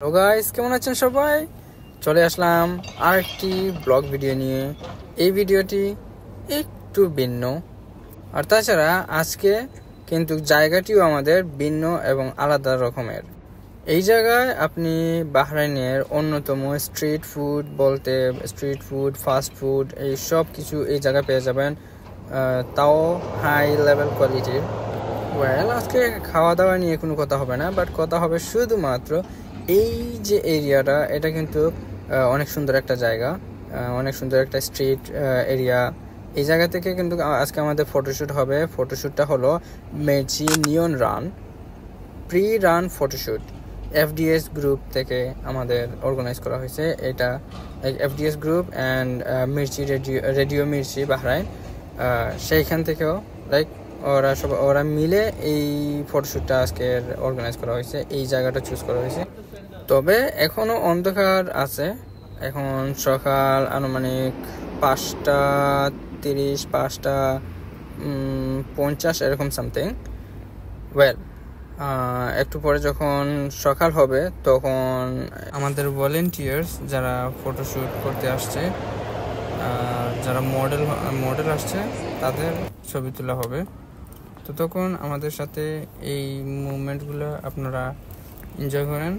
Hello guys, কেমন আছেন সবাই? চলে আসলাম আরেকটি ব্লগ ভিডিও নিয়ে। এই ভিডিওটি একটু ভিন্ন, আর তাছাড়া আজকে কিন্তু জায়গাটিও আমাদের ভিন্ন এবং আলাদা রকমের। এই জায়গায় আপনি বাহরাইনের অন্যতম স্ট্রিট ফুড বলতে স্ট্রিট ফুড, ফাস্ট ফুড এই সব কিছু এই জায়গায় পেয়ে যাবেন, তাও হাই লেভেল কোয়ালিটির। আজকে খাওয়া দাওয়া নিয়ে কোনো কথা হবে না, বাট কথা হবে শুধুমাত্র এই যে এরিয়াটা, এটা কিন্তু অনেক সুন্দর একটা জায়গা, অনেক সুন্দর একটা স্ট্রিট এরিয়া। এই জায়গা থেকে কিন্তু আজকে আমাদের ফটোশ্যুট হবে। ফটোশ্যুটটা হলো Mirchi neon run pre run photoshoot. FDS group থেকে আমাদের অর্গানাইজ করা হয়েছে এটা। FDS group and Mirchi radio Mirchi Bahrain, সেইখান থেকেও ওরা মিলে এই ফটোশ্যুটটা আজকে অর্গানাইজ করা হয়েছে। এই জায়গাটা চুজ করা হয়েছে। তবে এখনো অন্ধকার আছে, এখন সকাল আনুমানিক 5:30, 5:50 এরকম সামথিং। একটু পরে যখন সকাল হবে তখন আমাদের ভলেন্টিয়ার্স যারা ফটোশ্যুট করতে আসছে, যারা মডেল আসছে, তাদের ছবি তোলা হবে। তো তখন আমাদের সাথে এই মুভমেন্টগুলো আপনারা এনজয় করেন।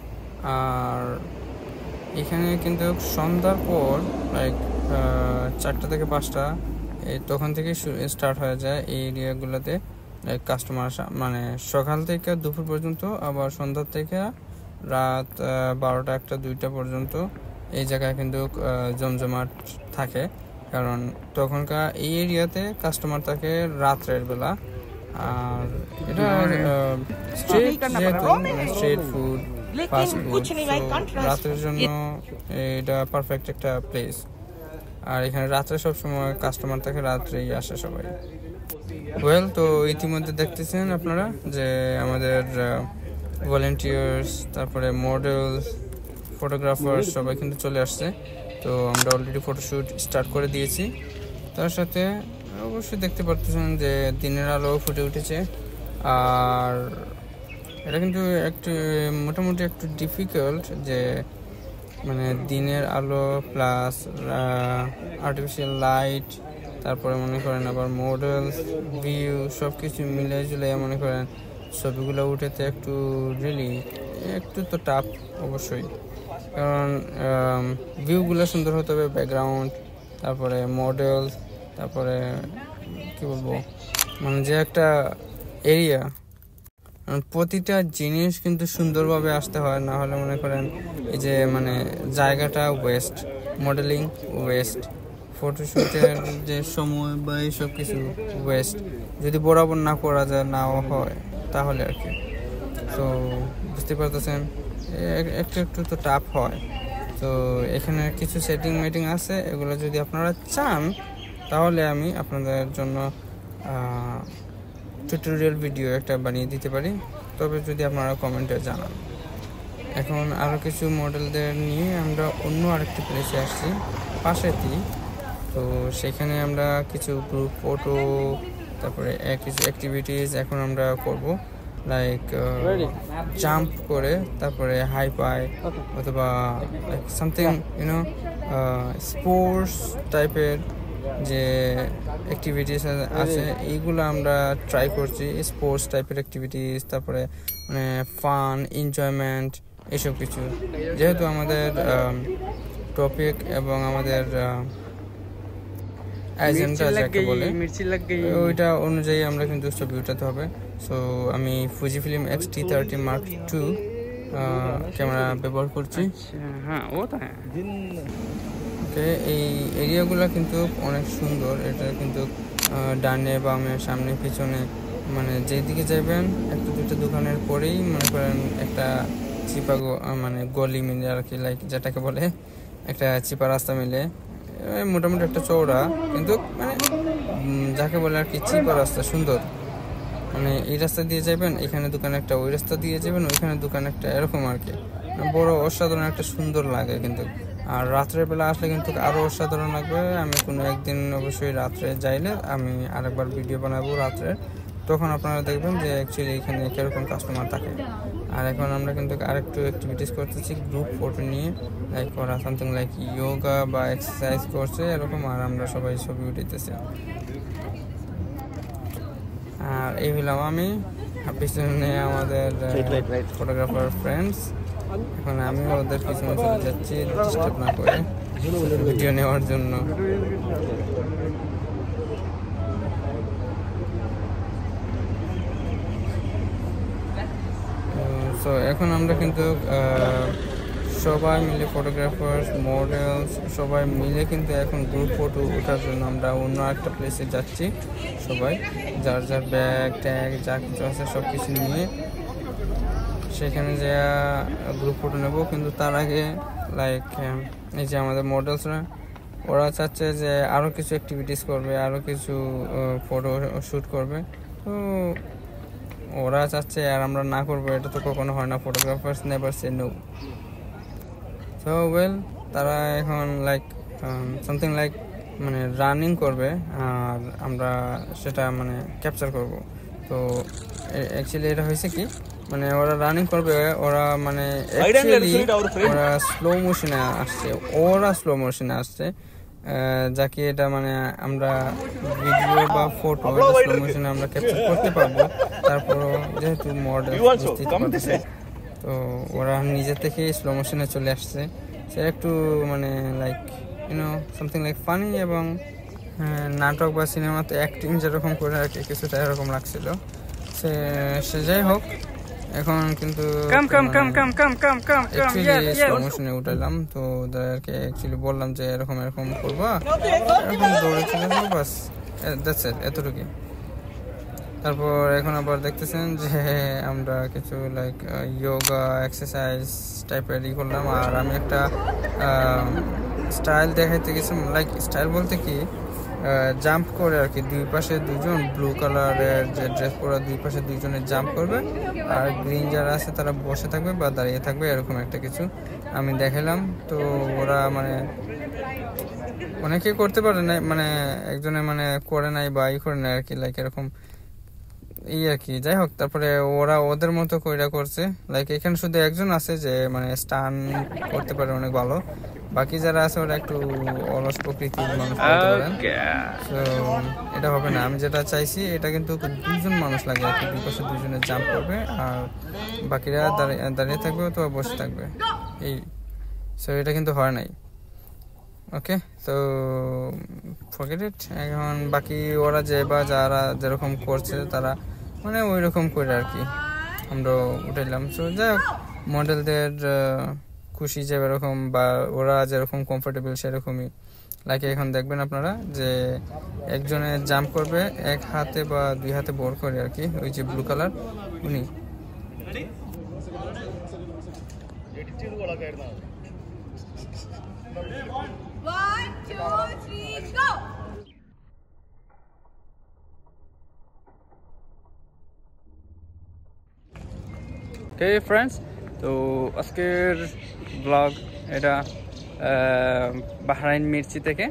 আর এখানে কিন্তু সন্ধ্যার পর লাইক 4টা থেকে 5টা তখন থেকে স্টার্ট হয়ে যায় এই এরিয়াগুলোতে লাইক কাস্টমার আসা, মানে সকাল থেকে দুপুর পর্যন্ত, আবার সন্ধ্যা থেকে রাত 12টা, 1টা, 2টা পর্যন্ত এই জায়গায় কিন্তু জমজমাট থাকে। কারণ তখনকার এই এরিয়াতে কাস্টমার থাকে রাত্রের বেলা। আর এটা স্ট্রিট ফুড, ফাস্ট ফুড, রাতের জন্য এটা পারফেক্ট একটা প্লেস। আর এখানে রাত্রে সবসময় কাস্টমার থাকে, রাত্রেই আসে সবাই। তো ইতিমধ্যে দেখতেছেন আপনারা যে আমাদের ভলেন্টিয়ার্স, তারপরে মডেলস, ফটোগ্রাফার সবাই কিন্তু চলে আসছে। তো আমরা অলরেডি ফটোশ্যুট স্টার্ট করে দিয়েছি। তার সাথে অবশ্যই দেখতে পারতেছেন যে দিনের আলো ফুটে উঠেছে। আর এটা কিন্তু একটু মোটামুটি একটু ডিফিকাল্ট, যে মানে দিনের আলো প্লাস আর্টিফিশিয়াল লাইট, তারপরে মনে করেন আবার মডেলস, ভিউ, সব কিছু মিলে ঝুলে মনে করেন ছবিগুলো উঠেতে একটু একটু তো টাফ অবশ্যই। কারণ ভিউগুলো সুন্দর হতে হবে, ব্যাকগ্রাউন্ড, তারপরে মডেলস, তারপরে কি বলবো, মানে যে একটা এরিয়া, প্রতিটা জিনিস কিন্তু সুন্দরভাবে আসতে হয়, না হলে মনে করেন এই যে মানে জায়গাটা ওয়েস্ট, মডেলিং ওয়েস্ট, ফটোশ্যুটের যে সময় বা এইসব কিছু ওয়েস্ট, যদি বরাবর না করা যায়, নাও হয়, তাহলে আর কি। তো বুঝতে পারতেছেন একটু তো টাফ হয়। তো এখানে কিছু সেটিং মেটিং আছে, এগুলো যদি আপনারা চান তাহলে আমি আপনাদের জন্য টিউটোরিয়াল ভিডিও একটা বানিয়ে দিতে পারি, তবে যদি আপনারা কমেন্টে জানান। এখন আরও কিছু মডেলদের নিয়ে আমরা অন্য আরেকটি প্লেসে আসছি পাশেতেই। তো সেখানে আমরা কিছু গ্রুপ ফটো, তারপরে কিছু অ্যাক্টিভিটিস এখন আমরা করব, লাইক জাম্প করে, তারপরে হাই পাই, অথবা লাইক সামথিং স্পোর্টস টাইপের যে অ্যাক্টিভিটিস আছে, এইগুলো আমরা ট্রাই করছি। স্পোর্টস টাইপের অ্যাক্টিভিটিস, তারপরে মানে ফান, এনজয়মেন্ট, এইসব কিছু। যেহেতু আমাদের টপিক এবং আমাদের এজেন্ডা যাকে বলে, ওইটা অনুযায়ী আমরা কিন্তু ছবি উঠাতে হবে। সো আমি Fuji film X-T30 Mark II camera ব্যবহার করছি। ওকে, এই এরিয়াগুলো কিন্তু অনেক সুন্দর। এটা কিন্তু ডানে বামে, সামনে পিছনে, মানে যেদিকে যাবেন একটা দুটো দোকানের পরেই মনে করেন একটা চিপা মানে গলি মিলে আর কি, লাইক যেটাকে বলে একটা চিপা রাস্তা মিলে, মোটামুটি একটা চওড়া, কিন্তু মানে যাকে বলে আর কি চিপা রাস্তা, সুন্দর। মানে এই রাস্তা দিয়ে যাবেন, এখানে দোকান একটা, ওই রাস্তা দিয়ে যাবেন, ওইখানে দোকান একটা, এরকম আর কি। বড় অসাধারণ একটা সুন্দর লাগে কিন্তু। আর রাত্রের বেলা আসলে কিন্তু আরও অসাধারণ লাগবে। আমি কোনো একদিন অবশ্যই রাত্রে যাইলে আমি আরেকবার ভিডিও বানাবো রাত্রে, তখন আপনারা দেখবেন যে অ্যাকচুয়ালি এখানে কীরকম কাস্টমার থাকে। আর এখন আমরা কিন্তু আরেকটু অ্যাক্টিভিটিস করতেছি গ্রুপ ফটো নিয়ে, লাইক ওরা সামথিং লাইক ইয়োগা বা এক্সারসাইজ করছে এরকম, আর আমরা সবাই ছবি উঠাইতেছি। আর এই হলাম আমি, পিছনে আমাদের ফটোগ্রাফার ফ্রেন্ডস। এখন আমি ওদের পিছনে চলে যাচ্ছি ডিস্টার্ব না করে ভিডিও নেওয়ার জন্য। সো এখন আমরা কিন্তু সবাই মিলে ফটোগ্রাফার মডেলস সবাই মিলে কিন্তু এখন গ্রুপ ফটো ওঠার জন্য আমরা অন্য একটা প্লেসে যাচ্ছি। সবাই যার যার ব্যাগ ট্যাগ যা কিছু আছে সব কিছু নিয়ে সেখানে যে গ্রুপ ফটো নেব। কিন্তু তার আগে লাইক এই যে আমাদের মডেলসরা ওরা চাচ্ছে যে আরও কিছু অ্যাক্টিভিটিস করবে, আরও কিছু ফটো শ্যুট করবে। তো ওরা চাচ্ছে আর আমরা না করবো, এটা তো কখনো হয় না। Photographers never say no. So well, তারা এখন লাইক সামথিং লাইক মানে রানিং করবে আর আমরা সেটা মানে ক্যাপচার করব। তো অ্যাকচুয়ালি এটা হয়েছে কি, মানে ওরা রানিং করবে, ওরা মানে ওরা স্লো মোশনে আসছে, যাকে এটা মানে আমরা ভিডিও বা ফটো স্লো মোশনে আমরা ক্যাপচার করতে পারবো। তারপরও যেহেতু মডেল তো ওরা নিজে থেকে স্লো মোশনে চলে আসছে। সে একটু মানে লাইক সামথিং লাইক ফানি এবং নাটক বা সিনেমাতে অ্যাক্টিং যেরকম করে আর কি কিছুটা এরকম লাগছিল। সে যাই হোক, এখন কিন্তু স্লো মোশনে উঠাইলাম। তো ওদেরকে অ্যাকচুয়ালি বললাম যে এরকম করবা, এরকম দৌড়ে চলে যাবো, বাস দ্যাটস ইট, এতটুকুই। তারপর এখন আবার দেখতেছেন যে আমরা কিছু লাইক ইয়োগা এক্সারসাইজ টাইপের করলাম। আর আমি একটা স্টাইল দেখাইতে গেছিলাম, লাইক স্টাইল বলতে কি জাম্প করে আর কি, দুই পাশে দুজন ব্লু কালারের যে ড্রেস পরা দুই পাশে দুইজনে জাম্প করবে, আর গ্রিন যারা আছে তারা বসে থাকবে বা দাঁড়িয়ে থাকবে, এরকম একটা কিছু আমি দেখালাম। তো ওরা মানে অনেকে করতে পারে না, মানে একজনে মানে করে নাই বা করে নাই আর কি, লাইক এরকম আর কি। যাই হোক, তারপরে ওরা ওদের মতো কইরা করছে। লাইক এখানে শুধু একজন আছে যে মানে স্টান করতে পারে অনেক ভালো, বাকি যারা আছে ওরা একটু অলস প্রকৃতির মানুষ বলতে পারেন। তো এটা হবে না, আমি যেটা চাইছি এটা কিন্তু দুজন মানুষ লাগে আর কি, দুই পাশে দুজনে জাম্প করবে আর বাকিরা দাঁড়িয়ে থাকবে অথবা বসে থাকবে এই। সো এটা কিন্তু হয় নাই। ওকে, তো ফরগেট ইট। এখন বাকি ওরা যে বা যারা যেরকম করছে তারা মানে ওই রকম করে আর কি আমরা উঠাইলাম। সো যাই হোক, মডেলদের খুশি যে এরকম বা ওরা যেরকম কমফোর্টেবল সেরকমই। লাইক এখন দেখবেন আপনারা যে একজনে জাম্প করবে এক হাতে বা দুই হাতে বোর করে আর কি, ওই যে ব্লু কালার উনি। One, two, three, go! Okay friends, তো আজকের ব্লগ এটা বাহরাইন মির্চি থেকে।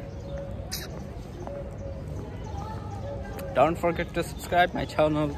Don't forget to subscribe my channel.